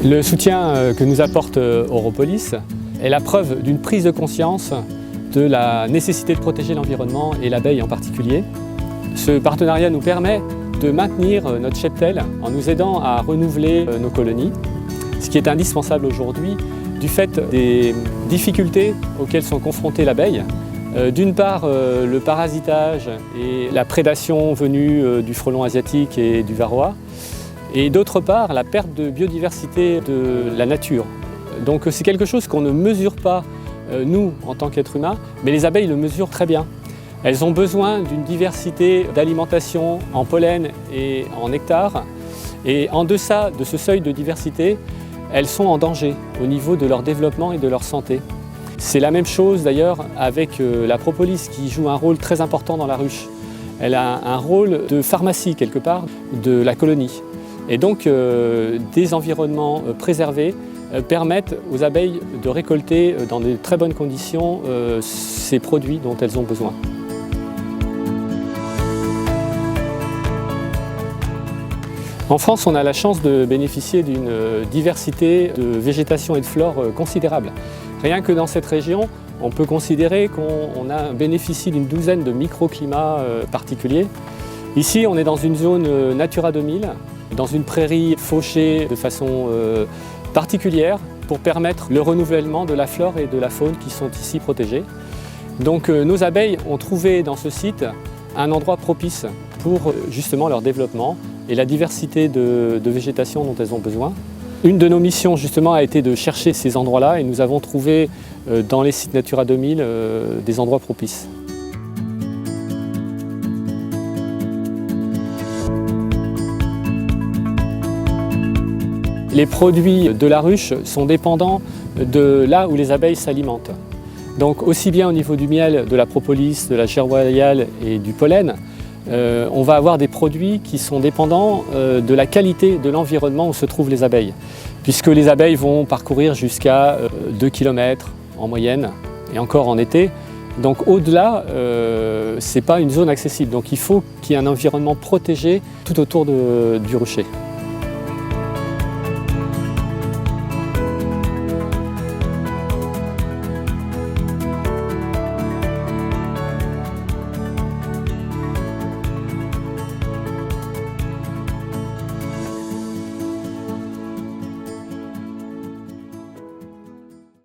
Le soutien que nous apporte Europolis est la preuve d'une prise de conscience de la nécessité de protéger l'environnement et l'abeille en particulier. Ce partenariat nous permet de maintenir notre cheptel en nous aidant à renouveler nos colonies, ce qui est indispensable aujourd'hui du fait des difficultés auxquelles sont confrontées l'abeille. D'une part, le parasitage et la prédation venue du frelon asiatique et du varroa, et d'autre part, la perte de biodiversité de la nature. Donc c'est quelque chose qu'on ne mesure pas, nous, en tant qu'êtres humains, mais les abeilles le mesurent très bien. Elles ont besoin d'une diversité d'alimentation en pollen et en nectar, et en deçà de ce seuil de diversité, elles sont en danger au niveau de leur développement et de leur santé. C'est la même chose d'ailleurs avec la propolis qui joue un rôle très important dans la ruche. Elle a un rôle de pharmacie quelque part de la colonie. Et donc des environnements préservés permettent aux abeilles de récolter dans de très bonnes conditions ces produits dont elles ont besoin. En France, on a la chance de bénéficier d'une diversité de végétation et de flore considérable. Rien que dans cette région, on peut considérer qu'on bénéficie d'une douzaine de microclimats particuliers. Ici, on est dans une zone Natura 2000, dans une prairie fauchée de façon particulière pour permettre le renouvellement de la flore et de la faune qui sont ici protégées. Donc nos abeilles ont trouvé dans ce site un endroit propice pour justement leur développement et la diversité de végétation dont elles ont besoin. Une de nos missions justement a été de chercher ces endroits-là et nous avons trouvé dans les sites Natura 2000 des endroits propices. Les produits de la ruche sont dépendants de là où les abeilles s'alimentent. Donc aussi bien au niveau du miel, de la propolis, de la chair royale et du pollen, on va avoir des produits qui sont dépendants de la qualité de l'environnement où se trouvent les abeilles. Puisque les abeilles vont parcourir jusqu'à 2 km en moyenne, et encore en été. Donc au-delà, ce n'est pas une zone accessible. Donc il faut qu'il y ait un environnement protégé tout autour du rucher.